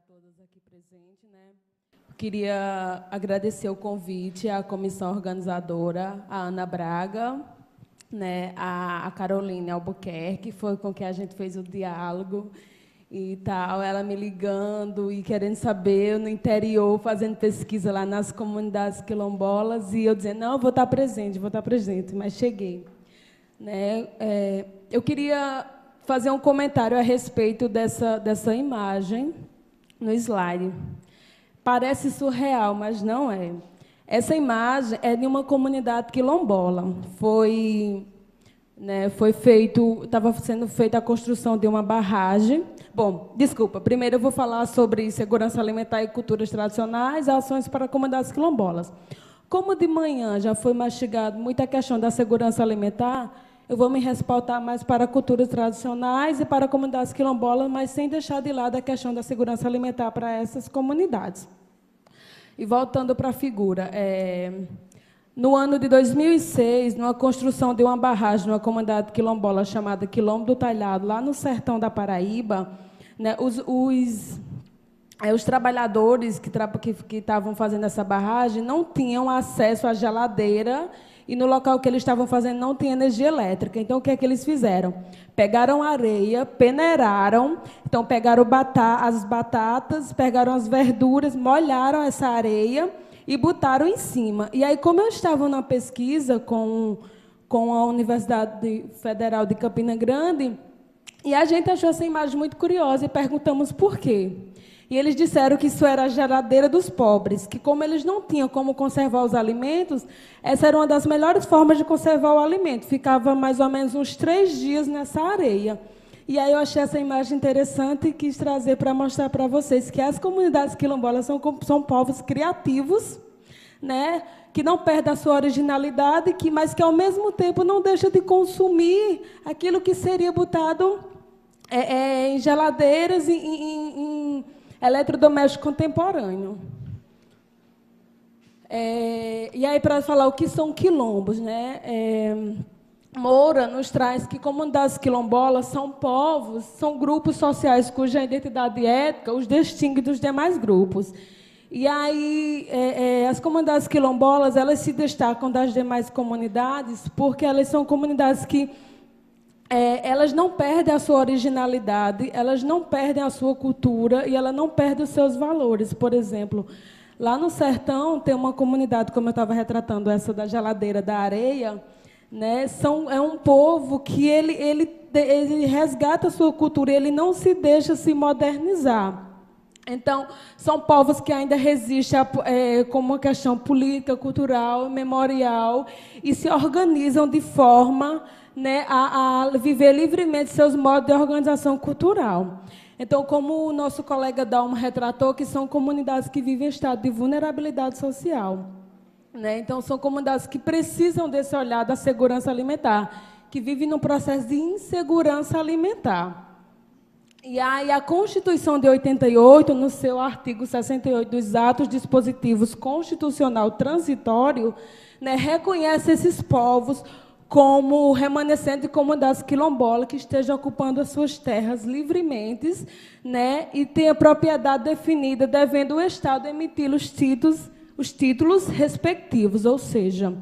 todas aqui presentes, né? Queria agradecer o convite à comissão organizadora, a Ana Braga, né, a Caroline Albuquerque, foi com quem a gente fez o diálogo e tal, ela me ligando e querendo saber, no interior, fazendo pesquisa lá nas comunidades quilombolas, e eu dizendo, não, eu vou estar presente, mas cheguei. Né? Eu queria fazer um comentário a respeito dessa imagem no slide. Parece surreal, mas não é. Essa imagem é de uma comunidade quilombola. Estava sendo feita a construção de uma barragem. Bom, desculpa, primeiro eu vou falar sobre segurança alimentar e culturas tradicionais, ações para comunidades quilombolas. Como de manhã já foi mastigado muita questão da segurança alimentar, eu vou me respaldar mais para culturas tradicionais e para comunidades quilombolas, mas sem deixar de lado a questão da segurança alimentar para essas comunidades. E voltando para a figura, no ano de 2006, numa construção de uma barragem numa comunidade quilombola chamada Quilombo do Talhado, lá no sertão da Paraíba, né, os trabalhadores que estavam fazendo essa barragem não tinham acesso à geladeira e no local que eles estavam fazendo não tinha energia elétrica. Então, o que é que eles fizeram? Pegaram areia, peneiraram, então pegaram as batatas, pegaram as verduras, molharam essa areia e botaram em cima. E aí, como eu estava na pesquisa com a Universidade Federal de Campina Grande, e a gente achou essa imagem muito curiosa e perguntamos por quê. E eles disseram que isso era a geladeira dos pobres, que como eles não tinham como conservar os alimentos, essa era uma das melhores formas de conservar o alimento. Ficava mais ou menos uns 3 dias nessa areia. E aí eu achei essa imagem interessante e quis trazer para mostrar para vocês que as comunidades quilombolas são povos criativos, né, que não perdem a sua originalidade, mas que, ao mesmo tempo, não deixam de consumir aquilo que seria botado em geladeiras, em eletrodoméstico contemporâneo. E aí, para falar o que são quilombos, né? Moura nos traz que comunidades quilombolas são povos, são grupos sociais cuja identidade étnica os distingue dos demais grupos. E aí, as comunidades quilombolas, elas se destacam das demais comunidades porque elas são comunidades que elas não perdem a sua originalidade, elas não perdem a sua cultura e elas não perdem os seus valores. Por exemplo, lá no sertão tem uma comunidade, como eu estava retratando, essa da geladeira da areia, né? É um povo que ele resgata a sua cultura, ele não se deixa se modernizar. Então, são povos que ainda resistem como uma questão política, cultural, memorial, e se organizam de forma, né, a viver livremente seus modos de organização cultural. Então, como o nosso colega Dalmo retratou, que são comunidades que vivem em estado de vulnerabilidade social. Né? Então, são comunidades que precisam desse olhar da segurança alimentar, que vivem num processo de insegurança alimentar. E aí a Constituição de 88, no seu artigo 68 dos Atos Dispositivos Constitucional Transitório, né, reconhece esses povos como remanescentes de comunidades quilombolas que estejam ocupando as suas terras livremente, né, e tem a propriedade definida, devendo o Estado emitir os títulos respectivos. Ou seja,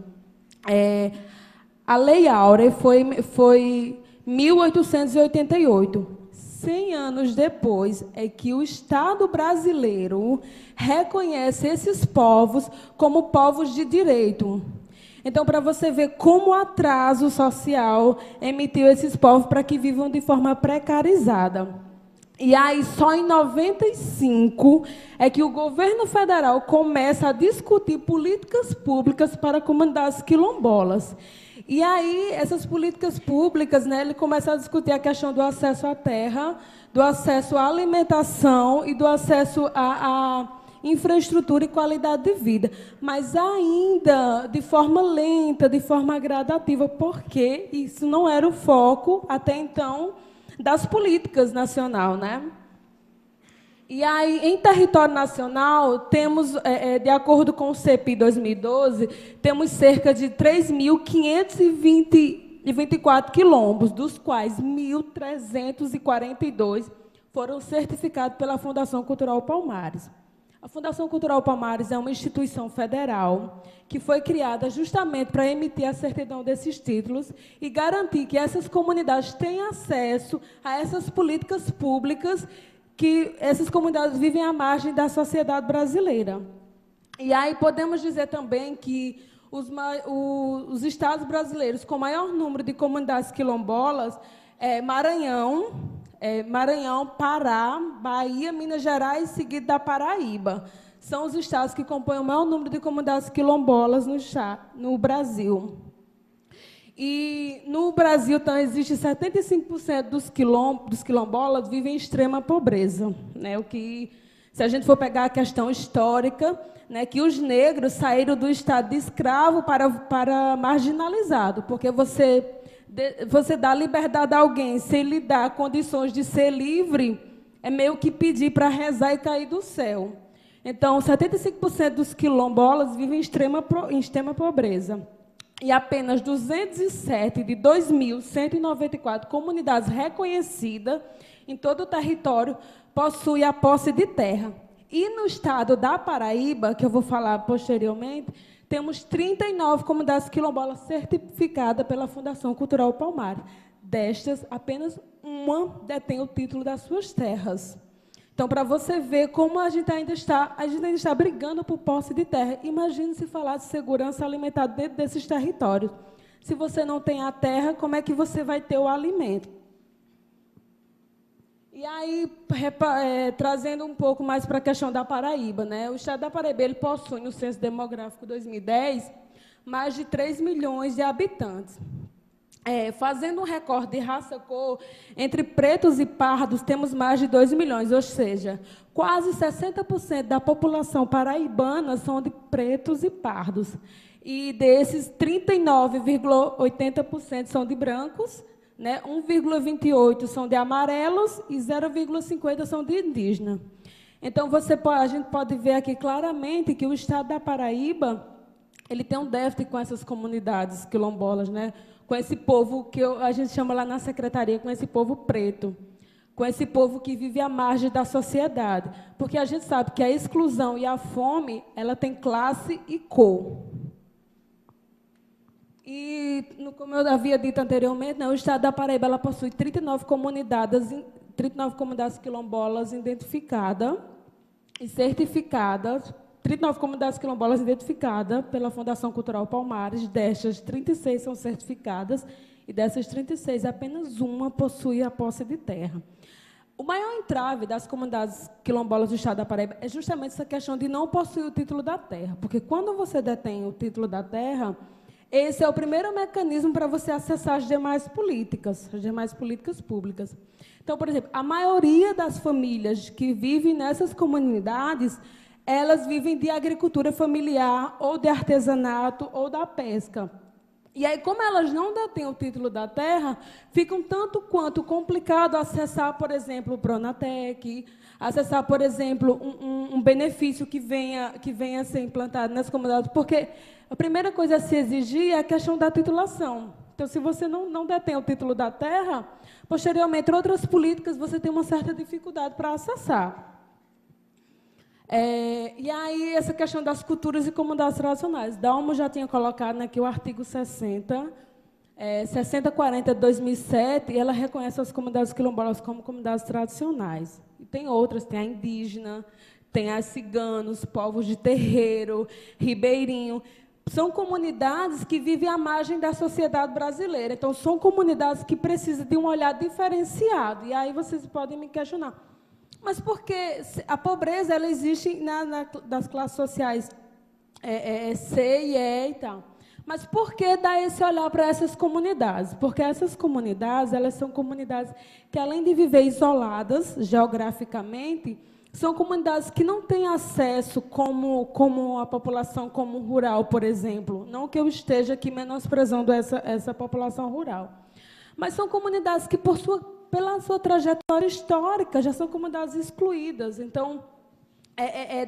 a Lei Áurea foi 1888. 100 anos depois é que o Estado brasileiro reconhece esses povos como povos de direito. Então, para você ver como o atraso social emitiu esses povos para que vivam de forma precarizada. E aí, só em 95 é que o governo federal começa a discutir políticas públicas para comunidades quilombolas. E aí, essas políticas públicas, né, ele começa a discutir a questão do acesso à terra, do acesso à alimentação e do acesso à infraestrutura e qualidade de vida, mas ainda de forma lenta, de forma gradativa, porque isso não era o foco, até então, das políticas nacionais, né? E aí, em território nacional, temos, de acordo com o CEPI 2012, temos cerca de 3.524 quilombos, dos quais 1.342 foram certificados pela Fundação Cultural Palmares. A Fundação Cultural Palmares é uma instituição federal que foi criada justamente para emitir a certidão desses títulos e garantir que essas comunidades tenham acesso a essas políticas públicas que essas comunidades vivem à margem da sociedade brasileira. E aí podemos dizer também que os estados brasileiros com maior número de comunidades quilombolas é Maranhão, Pará, Bahia, Minas Gerais, seguido da Paraíba. São os estados que compõem o maior número de comunidades quilombolas no Brasil. E no Brasil, então, existe 75% dos quilombolas vivem em extrema pobreza, né? O que, se a gente for pegar a questão histórica, né, que os negros saíram do estado de escravo para marginalizado, porque você dá liberdade a alguém sem lhe dar condições de ser livre, é meio que pedir para rezar e cair do céu. Então, 75% dos quilombolas vivem em extrema pobreza. E apenas 207 de 2.194 comunidades reconhecidas em todo o território possuem a posse de terra. E no estado da Paraíba, que eu vou falar posteriormente, temos 39 comunidades quilombolas certificadas pela Fundação Cultural Palmares. Destas, apenas uma detém o título das suas terras. Então, para você ver como a gente ainda está brigando por posse de terra. Imagine se falar de segurança alimentar dentro desses territórios. Se você não tem a terra, como é que você vai ter o alimento? E aí, trazendo um pouco mais para a questão da Paraíba, né? O estado da Paraíba ele possui, no Censo Demográfico 2010, mais de 3 milhões de habitantes. Fazendo um recorte de raça-cor, entre pretos e pardos, temos mais de 2 milhões, ou seja, quase 60% da população paraibana são de pretos e pardos. E desses, 39,80% são de brancos, né? 1,28% são de amarelos e 0,50% são de indígena. Então, a gente pode ver aqui claramente que o estado da Paraíba ele tem um déficit com essas comunidades quilombolas, né? Com esse povo que a gente chama lá na secretaria, com esse povo preto, com esse povo que vive à margem da sociedade. Porque a gente sabe que a exclusão e a fome ela tem classe e cor. E, como eu havia dito anteriormente, né, o estado da Paraíba ela possui 39 comunidades quilombolas identificadas e certificadas, 39 comunidades quilombolas identificadas pela Fundação Cultural Palmares. Destas, 36 são certificadas, e dessas 36, apenas uma possui a posse de terra. O maior entrave das comunidades quilombolas do estado da Paraíba é justamente essa questão de não possuir o título da terra, porque quando você detém o título da terra, esse é o primeiro mecanismo para você acessar as demais políticas públicas. Então, por exemplo, a maioria das famílias que vivem nessas comunidades, elas vivem de agricultura familiar, ou de artesanato, ou da pesca. E aí, como elas não detêm o título da terra, fica um tanto quanto complicado acessar, por exemplo, o Pronatec, acessar, por exemplo, um benefício que venha a ser implantado nas comunidades, porque a primeira coisa a se exigir é a questão da titulação. Então, se você não detém o título da terra, posteriormente, outras políticas você tem uma certa dificuldade para acessar. E aí, essa questão das culturas e comunidades tradicionais. Dalmo já tinha colocado aqui o artigo 6040 de 2007, e ela reconhece as comunidades quilombolas como comunidades tradicionais. E tem outras, tem a indígena, tem as ciganos, povos de terreiro, ribeirinho. São comunidades que vivem à margem da sociedade brasileira. Então, são comunidades que precisam de um olhar diferenciado. E aí vocês podem me questionar. Mas por que a pobreza ela existe das classes sociais C e E e tal? Mas por que dar esse olhar para essas comunidades? Porque essas comunidades elas são comunidades que, além de viver isoladas geograficamente, são comunidades que não têm acesso como a população como rural, por exemplo. Não que eu esteja aqui menosprezando essa população rural. Mas são comunidades que, pela sua trajetória histórica, já são comunidades excluídas. Então,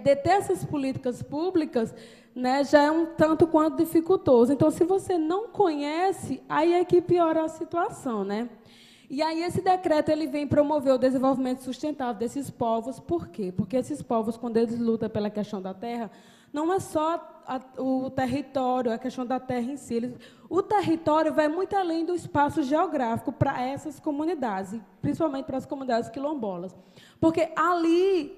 deter essas políticas públicas, né, já é um tanto quanto dificultoso. Então, se você não conhece, aí é que piora a situação, né? E aí esse decreto ele vem promover o desenvolvimento sustentável desses povos. Por quê? Porque esses povos, quando eles lutam pela questão da terra, não é só o território, a questão da terra em si. O território vai muito além do espaço geográfico para essas comunidades, principalmente para as comunidades quilombolas. Porque ali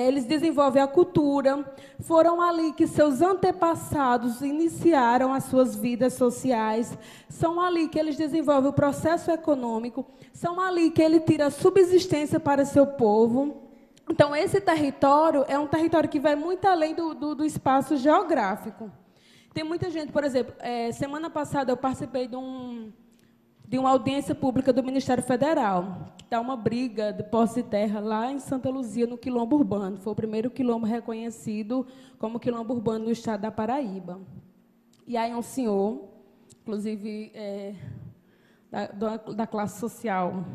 eles desenvolvem a cultura, foram ali que seus antepassados iniciaram as suas vidas sociais, são ali que eles desenvolvem o processo econômico, são ali que ele tira a subsistência para seu povo. Então, esse território é um território que vai muito além do espaço geográfico. Tem muita gente, por exemplo, semana passada eu participei de uma audiência pública do Ministério Federal, que está uma briga de posse de terra lá em Santa Luzia, no Quilombo Urbano. Foi o primeiro quilombo reconhecido como quilombo urbano no estado da Paraíba. E aí um senhor, inclusive da classe social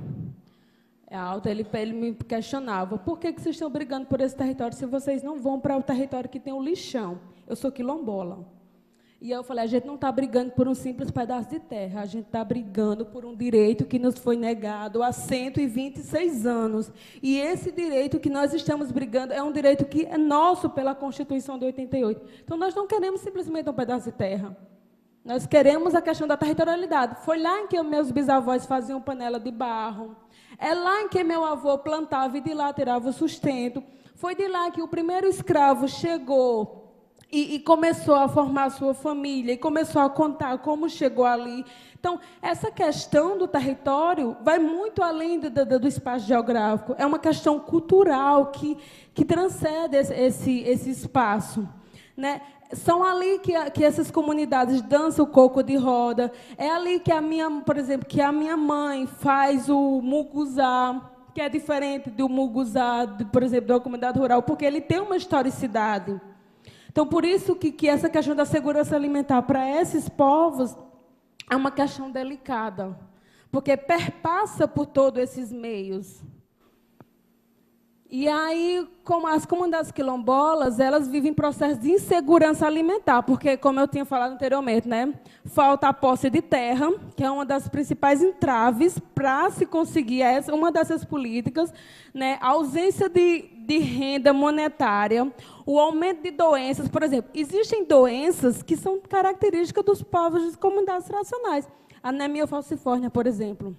alta, ele me questionava: por que vocês estão brigando por esse território se vocês não vão para o território que tem o lixão? Eu sou quilombola. E eu falei: a gente não está brigando por um simples pedaço de terra, a gente está brigando por um direito que nos foi negado há 126 anos. E esse direito que nós estamos brigando é um direito que é nosso pela Constituição de 88. Então, nós não queremos simplesmente um pedaço de terra. Nós queremos a questão da territorialidade. Foi lá em que meus bisavós faziam panela de barro. É lá em que meu avô plantava e de lá tirava o sustento. Foi de lá que o primeiro escravo chegou e começou a formar a sua família, e começou a contar como chegou ali. Então, essa questão do território vai muito além do espaço geográfico. É uma questão cultural que transcende esse espaço, né? São ali que essas comunidades dançam o coco de roda. É ali que por exemplo, que a minha mãe faz o muguzá, que é diferente do muguzá, por exemplo, da comunidade rural, porque ele tem uma historicidade. Então, por isso que essa questão da segurança alimentar para esses povos é uma questão delicada, porque perpassa por todos esses meios. E aí, como as comunidades quilombolas, elas vivem processo de insegurança alimentar, porque, como eu tinha falado anteriormente, né, falta a posse de terra, que é uma das principais entraves para se conseguir uma dessas políticas, né, a ausência de renda monetária, o aumento de doenças. Por exemplo, existem doenças que são características dos povos das comunidades tradicionais. A anemia falciforme, por exemplo.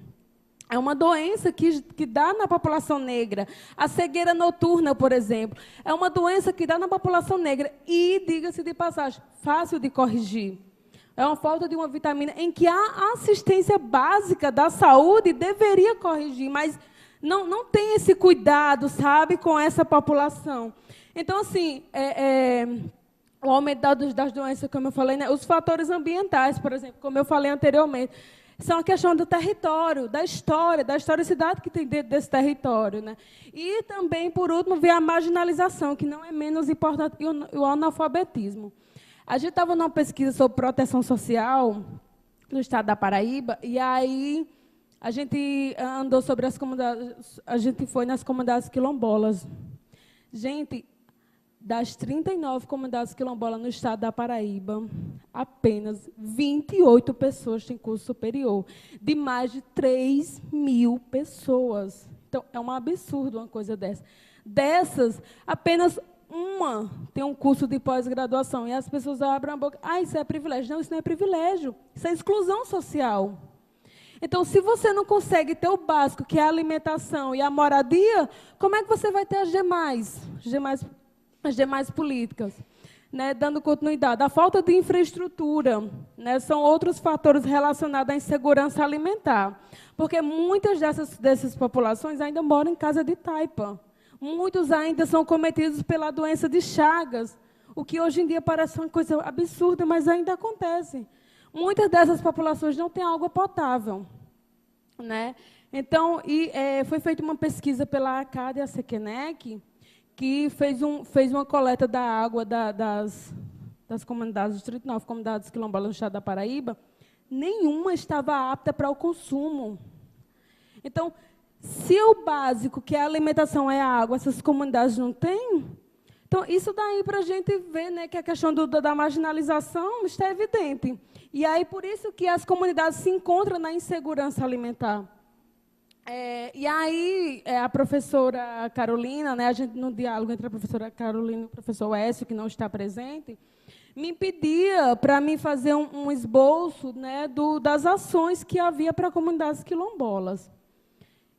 É uma doença que dá na população negra. A cegueira noturna, por exemplo, é uma doença que dá na população negra e, diga-se de passagem, fácil de corrigir. É uma falta de uma vitamina em que a assistência básica da saúde deveria corrigir, mas não tem esse cuidado, sabe, com essa população. Então, assim, o aumento das doenças, como eu falei, né, os fatores ambientais, por exemplo, como eu falei anteriormente, são a questão do território, da historicidade que tem dentro desse território, né? E também, por último, vem a marginalização, que não é menos importante, e o analfabetismo. A gente estava numa pesquisa sobre proteção social no estado da Paraíba, e aí a gente andou sobre as comunidades, a gente foi nas comunidades quilombolas. Gente, das 39 comunidades quilombolas no estado da Paraíba, apenas 28 pessoas têm curso superior, de mais de 3.000 pessoas. Então, é um absurdo uma coisa dessa. Dessas, apenas uma tem um curso de pós-graduação. E as pessoas abrem a boca: isso é privilégio. Não, isso não é privilégio. Isso é exclusão social. Então, se você não consegue ter o básico, que é a alimentação e a moradia, como é que você vai ter as demais políticas, né, dando continuidade? A falta de infraestrutura, né, são outros fatores relacionados à insegurança alimentar, porque muitas dessas populações ainda moram em casa de taipa. Muitos ainda são cometidos pela doença de Chagas, o que hoje em dia parece uma coisa absurda, mas ainda acontece. Muitas dessas populações não têm água potável, né? Então, foi feita uma pesquisa pela ACAD e a SEQUENEC, que fez uma coleta da água das comunidades, dos 39 comunidades quilombolas no estado da Paraíba. Nenhuma estava apta para o consumo. Então, se o básico, que é a alimentação, é a água, essas comunidades não têm, então, isso daí para a gente ver, né, que a questão da marginalização está evidente. E aí, por isso que as comunidades se encontram na insegurança alimentar. E aí, a professora Carolina, né, a gente, no diálogo entre a professora Carolina e o professor Écio, que não está presente, me pedia para mim fazer um esboço, né, das ações que havia para comunidades quilombolas.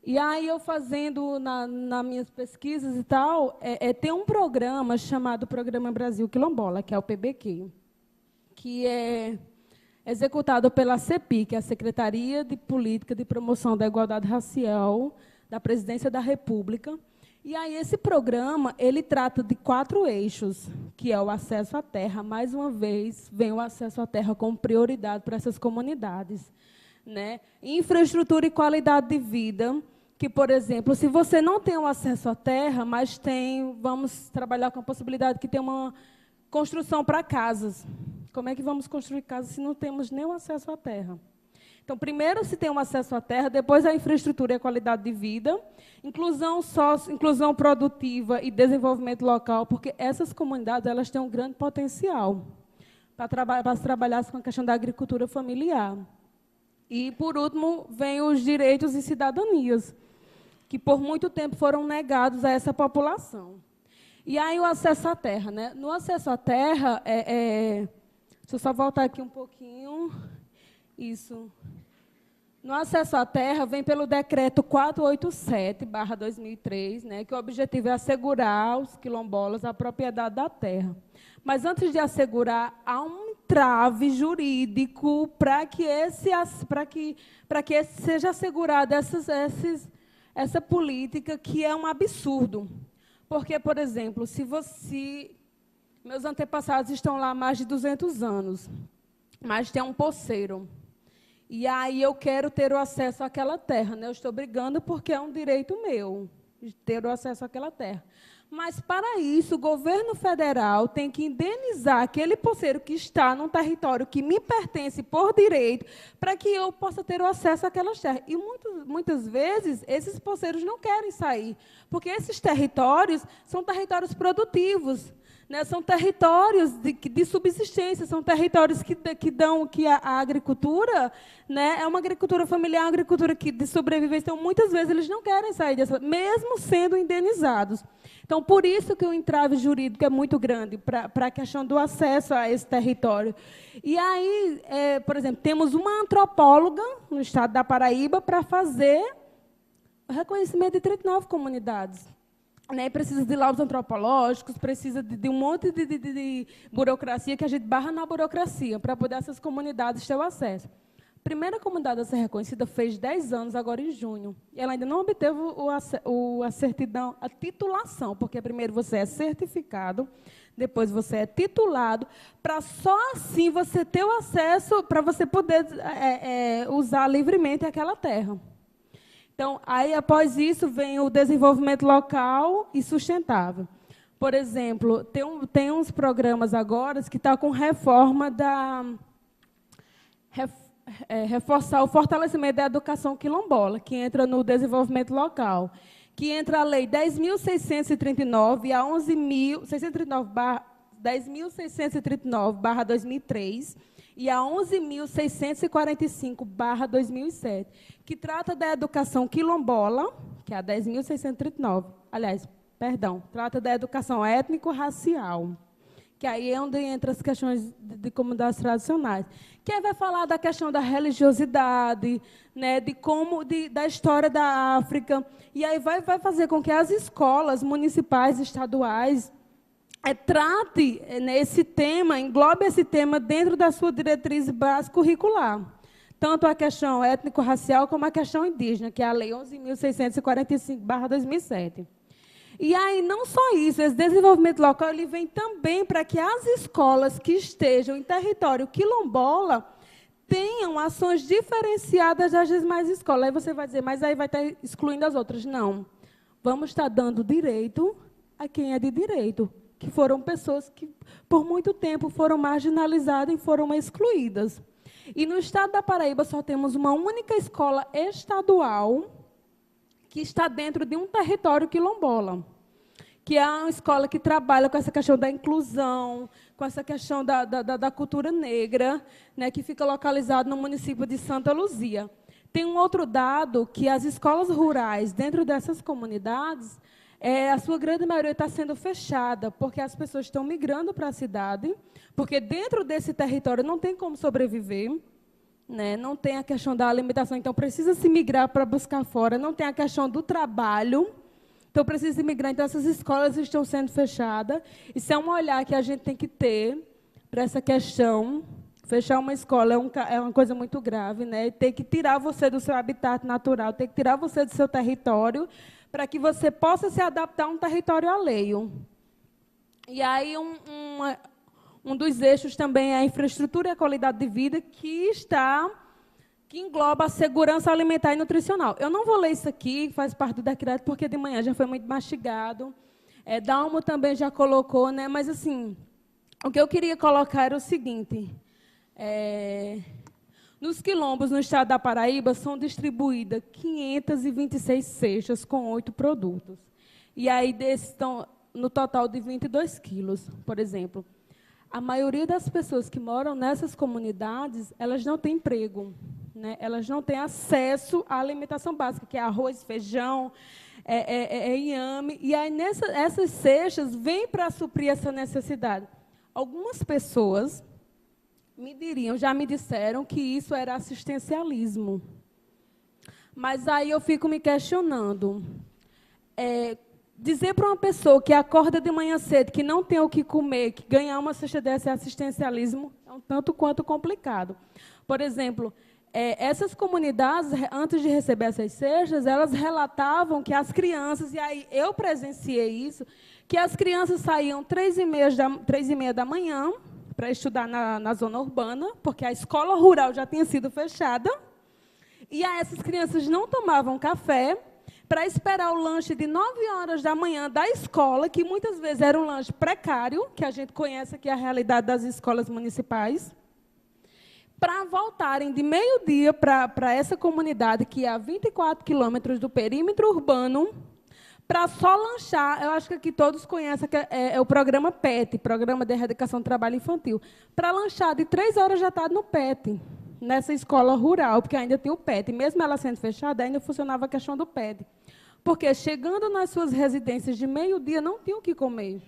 E aí, eu fazendo nas minhas pesquisas e tal, tem um programa chamado Programa Brasil Quilombola, que é o PBQ, que é executado pela CEPI, que é a Secretaria de Política de Promoção da Igualdade Racial da Presidência da República. E aí esse programa, ele trata de 4 eixos, que é o acesso à terra. Mais uma vez, vem o acesso à terra como prioridade para essas comunidades, né? Infraestrutura e qualidade de vida, que, por exemplo, se você não tem o acesso à terra, mas vamos trabalhar com a possibilidade que tem uma construção para casas. Como é que vamos construir casas se não temos nem o acesso à terra? Então, primeiro se tem um acesso à terra, depois a infraestrutura e a qualidade de vida, inclusão produtiva e desenvolvimento local, porque essas comunidades elas têm um grande potencial para se trabalhar com a questão da agricultura familiar. E, por último, vem os direitos e cidadanias, que por muito tempo foram negados a essa população. E aí o acesso à terra, né? No acesso à terra, deixa eu só voltar aqui um pouquinho. Isso. No acesso à terra, vem pelo decreto 487/2003, né, que o objetivo é assegurar aos quilombolas a propriedade da terra. Mas, antes de assegurar, há um entrave jurídico para que seja assegurada essa política, que é um absurdo. Porque, por exemplo, meus antepassados estão lá há mais de 200 anos, mas tem um poceiro. E aí eu quero ter o acesso àquela terra, né? Eu estou brigando porque é um direito meu, ter o acesso àquela terra. Mas, para isso, o governo federal tem que indenizar aquele poceiro que está num território que me pertence por direito, para que eu possa ter o acesso àquelas terras. E, muitas vezes, esses poceiros não querem sair, porque esses territórios são territórios produtivos, né? São territórios de subsistência, são territórios que a agricultura, né, é uma agricultura familiar, uma agricultura de sobrevivência. Então, muitas vezes, eles não querem sair mesmo sendo indenizados. Então, por isso que o entrave jurídico é muito grande para a questão do acesso a esse território. E aí, por exemplo, temos uma antropóloga no estado da Paraíba para fazer o reconhecimento de 39 comunidades. Né, precisa de laudos antropológicos, precisa de um monte de burocracia, que a gente barra na burocracia, para poder essas comunidades ter o acesso. A primeira comunidade a ser reconhecida fez 10 anos, agora em junho. E ela ainda não obteve a certidão, a titulação, porque primeiro você é certificado, depois você é titulado, para só assim você ter o acesso, para você poder usar livremente aquela terra. Então, aí, após isso, vem o desenvolvimento local e sustentável. Por exemplo, tem uns programas agora que estão com reforma reforçar o fortalecimento da educação quilombola, que entra no desenvolvimento local, que entra a Lei 10.639 e a 10.639/2003, e a 11.645/2007, que trata da educação quilombola, que é a 10.639. Aliás, perdão, trata da educação étnico-racial, que aí é onde entra as questões de comunidades tradicionais. Que aí vai falar da questão da religiosidade, né, da história da África, e aí vai fazer com que as escolas municipais, estaduais, trate esse tema, englobe esse tema dentro da sua diretriz básica curricular. Tanto a questão étnico-racial como a questão indígena, que é a Lei 11.645/2007. E aí, não só isso, esse desenvolvimento local ele vem também para que as escolas que estejam em território quilombola tenham ações diferenciadas das demais escolas. Aí você vai dizer, mas aí vai estar excluindo as outras. Não. Vamos estar dando direito a quem é de direito, que foram pessoas que, por muito tempo, foram marginalizadas e foram excluídas. E, no estado da Paraíba, só temos uma única escola estadual que está dentro de um território quilombola, que é uma escola que trabalha com essa questão da inclusão, com essa questão da cultura negra, né, que fica localizado no município de Santa Luzia. Tem um outro dado que as escolas rurais, dentro dessas comunidades, a sua grande maioria está sendo fechada, porque as pessoas estão migrando para a cidade, porque dentro desse território não tem como sobreviver, né? Não tem a questão da alimentação, então precisa se migrar para buscar fora, não tem a questão do trabalho, então precisa se migrar, então essas escolas estão sendo fechadas. Isso é um olhar que a gente tem que ter para essa questão. Fechar uma escola é uma coisa muito grave, né? Tem que tirar você do seu habitat natural, tem que tirar você do seu território, para que você possa se adaptar a um território alheio. E aí, um dos eixos também é a infraestrutura e a qualidade de vida, que engloba a segurança alimentar e nutricional. Eu não vou ler isso aqui, faz parte do decreto, porque de manhã já foi muito mastigado. Dalmo também já colocou, né? Mas, assim, o que eu queria colocar era o seguinte: nos quilombos, no estado da Paraíba, são distribuídas 526 cestas com 8 produtos. E aí, desses estão no total de 22 quilos, por exemplo. A maioria das pessoas que moram nessas comunidades, elas não têm emprego, né? Elas não têm acesso à alimentação básica, que é arroz, feijão, inhame. E aí, essas cestas vêm para suprir essa necessidade. Algumas pessoas já me disseram que isso era assistencialismo. Mas aí eu fico me questionando. Dizer para uma pessoa que acorda de manhã cedo, que não tem o que comer, que ganhar uma cesta dessa é assistencialismo, é um tanto quanto complicado. Por exemplo, essas comunidades, antes de receber essas cestas, elas relatavam que as crianças, e aí eu presenciei isso, que as crianças saíam 3h30 da manhã para estudar na zona urbana, porque a escola rural já tinha sido fechada, e aí essas crianças não tomavam café, para esperar o lanche de 9h da manhã da escola, que muitas vezes era um lanche precário, que a gente conhece aqui a realidade das escolas municipais, para voltarem de meio-dia para essa comunidade, que é a 24 quilômetros do perímetro urbano, para só lanchar. Eu acho que aqui todos conhecem, que é o programa PET, Programa de Erradicação do Trabalho Infantil, para lanchar de 3h da tarde no PET, nessa escola rural, porque ainda tinha o PET. Mesmo ela sendo fechada, ainda funcionava a questão do PET. Porque, chegando nas suas residências de meio-dia, não tinham o que comer.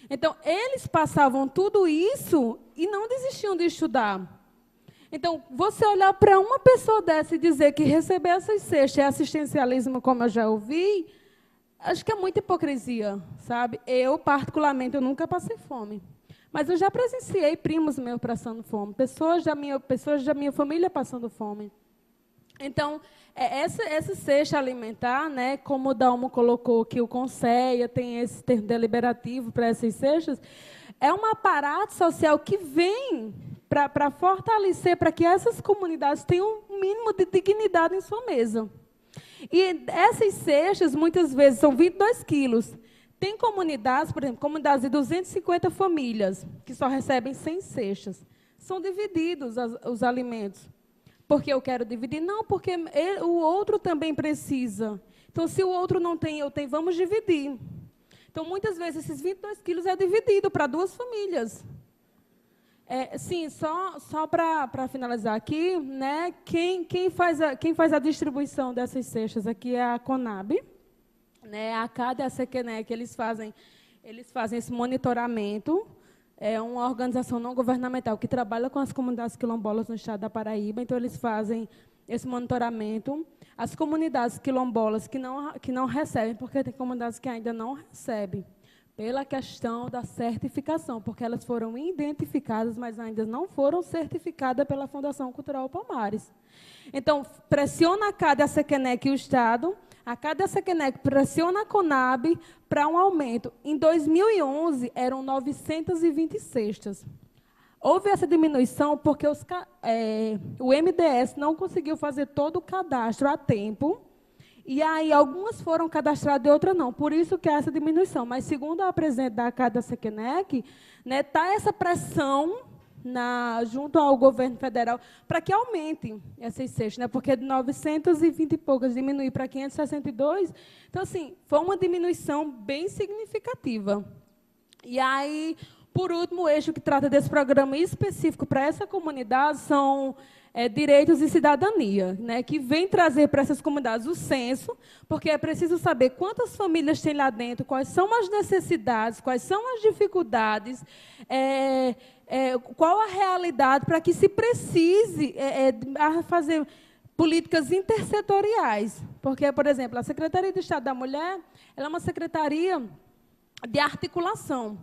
Então, eles passavam tudo isso e não desistiam de estudar. Então, você olhar para uma pessoa dessa e dizer que receber essas cestas é assistencialismo, como eu já ouvi, acho que é muita hipocrisia, sabe? Eu, particularmente, eu nunca passei fome. Mas eu já presenciei primos meus passando fome, pessoas da minha família passando fome. Então, essa cesta alimentar, né, como o Dalmo colocou, que o Conceia tem esse termo deliberativo para essas cestas, é um aparato social que vem para fortalecer, para que essas comunidades tenham um mínimo de dignidade em sua mesa. E essas cestas, muitas vezes, são 22 quilos. Tem comunidades, por exemplo, comunidades de 250 famílias, que só recebem 100 cestas. São divididos os alimentos. Porque eu quero dividir? Não, porque o outro também precisa. Então, se o outro não tem, eu tenho, vamos dividir. Então, muitas vezes, esses 22 quilos é dividido para 2 famílias. Sim, só para finalizar aqui, né, quem faz a distribuição dessas cestas aqui é a CONAB, né, a CAD e a SEQUENEC, eles fazem esse monitoramento. É uma organização não governamental que trabalha com as comunidades quilombolas no estado da Paraíba, então eles fazem esse monitoramento. As comunidades quilombolas que não recebem, porque tem comunidades que ainda não recebem, pela questão da certificação, porque elas foram identificadas, mas ainda não foram certificadas pela Fundação Cultural Palmares. Então, pressiona a CAD, a SEQUENEC e o Estado. A CAD e a SEQUENEC pressiona a CONAB para um aumento. Em 2011, eram 920 cestas. Houve essa diminuição porque o MDS não conseguiu fazer todo o cadastro a tempo, e aí algumas foram cadastradas e outras não. Por isso que há essa diminuição. Mas, segundo a presidente da CAD e da SEQUENEC, né, está essa pressão junto ao governo federal para que aumente essas cestas, né? Porque de 920 e poucas diminuir para 562, então, assim, foi uma diminuição bem significativa. E aí, por último, o eixo que trata desse programa específico para essa comunidade são Direitos e Cidadania, né, que vem trazer para essas comunidades o censo, porque é preciso saber quantas famílias tem lá dentro, quais são as necessidades, quais são as dificuldades, qual a realidade para que se precise fazer políticas intersetoriais. Porque, por exemplo, a Secretaria de Estado da Mulher ela é uma secretaria de articulação.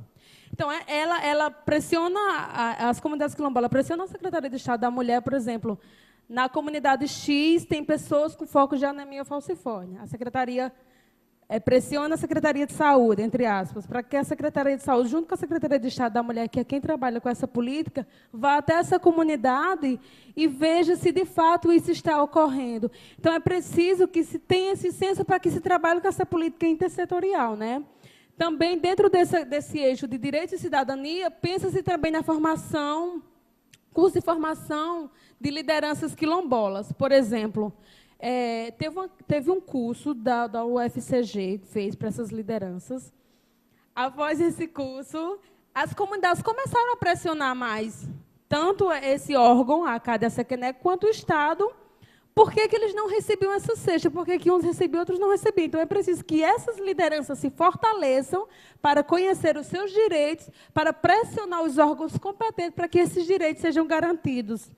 Então, ela pressiona, as comunidades quilombolas pressionam a Secretaria de Estado da Mulher, por exemplo, na comunidade X tem pessoas com foco de anemia falciforme. A Secretaria pressiona a Secretaria de Saúde, entre aspas, para que a Secretaria de Saúde, junto com a Secretaria de Estado da Mulher, que é quem trabalha com essa política, vá até essa comunidade e veja se, de fato, isso está ocorrendo. Então, é preciso que se tenha esse senso para que se trabalhe com essa política intersetorial, né? Também, dentro desse eixo de direitos e cidadania, pensa-se também na formação, curso de formação de lideranças quilombolas. Por exemplo, teve um curso da UFCG que fez para essas lideranças. Após esse curso, as comunidades começaram a pressionar mais, tanto esse órgão, a CADE-SEQNEC, quanto o Estado. Por que eles não recebiam essa cesta? Por que uns recebiam e outros não recebiam? Então, é preciso que essas lideranças se fortaleçam para conhecer os seus direitos, para pressionar os órgãos competentes para que esses direitos sejam garantidos.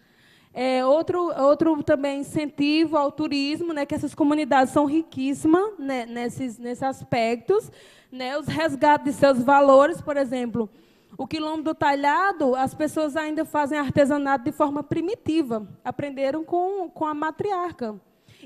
Outro também incentivo ao turismo, né, que essas comunidades são riquíssimas, né, nesses aspectos, né, os resgates de seus valores, por exemplo. O Quilombo do Talhado, as pessoas ainda fazem artesanato de forma primitiva. Aprenderam com a matriarca.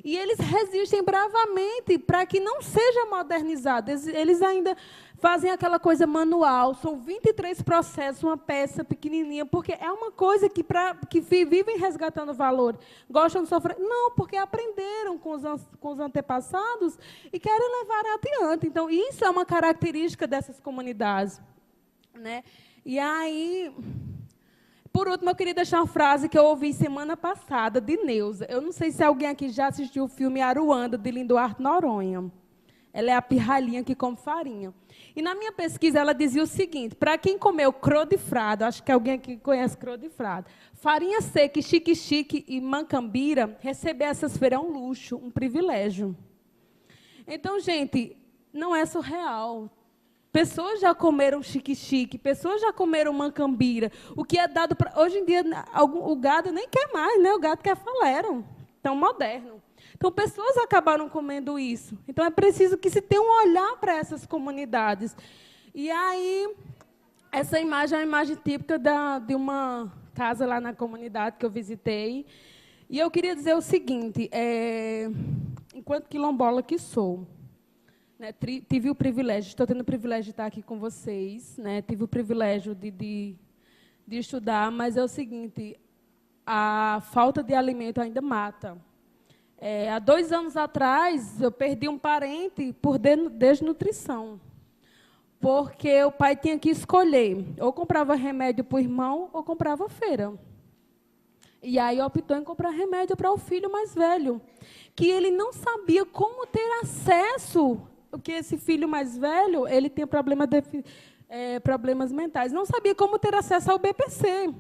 E eles resistem bravamente para que não seja modernizado. Eles ainda fazem aquela coisa manual. São 23 processos, uma peça pequenininha, porque é uma coisa que vivem resgatando valor. Gostam de sofrer? Não, porque aprenderam com os antepassados e querem levar adiante. Então, isso é uma característica dessas comunidades. Né? E aí, por último, eu queria deixar uma frase que eu ouvi semana passada, de Neuza. Eu não sei se alguém aqui já assistiu o filme Aruanda, de Linduarte Noronha. Ela é a pirralhinha que come farinha. E, na minha pesquisa, ela dizia o seguinte, para quem comeu cro de frado, acho que alguém aqui conhece cro de frado, farinha seca, chique-chique e mancambira, receber essas feiras é um luxo, um privilégio. Então, gente, não é surreal. Pessoas já comeram chique-chique, pessoas já comeram mancambira. O que é dado para... Hoje em dia, o gado nem quer mais, né? O gado quer falero, tão moderno. Então, pessoas acabaram comendo isso. Então, é preciso que se tenha um olhar para essas comunidades. E aí, essa imagem é a imagem típica de uma casa lá na comunidade que eu visitei. E eu queria dizer o seguinte, enquanto quilombola que sou, né, tive o privilégio, estou tendo o privilégio de estar aqui com vocês, né, tive o privilégio de estudar, mas é o seguinte, a falta de alimento ainda mata. Há 2 anos atrás, eu perdi um parente por desnutrição, porque o pai tinha que escolher, ou comprava remédio para o irmão, ou comprava feira. E aí optou em comprar remédio para o filho mais velho, que ele não sabia como ter acesso. Porque esse filho mais velho, ele tem problemas mentais. Não sabia como ter acesso ao BPC,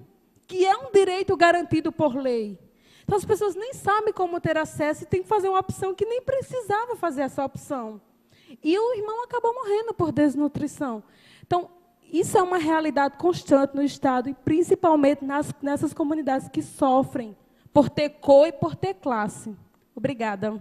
que é um direito garantido por lei. Então, as pessoas nem sabem como ter acesso e tem que fazer uma opção que nem precisava fazer essa opção. E o irmão acabou morrendo por desnutrição. Então, isso é uma realidade constante no Estado, e principalmente nessas comunidades que sofrem por ter cor e por ter classe. Obrigada.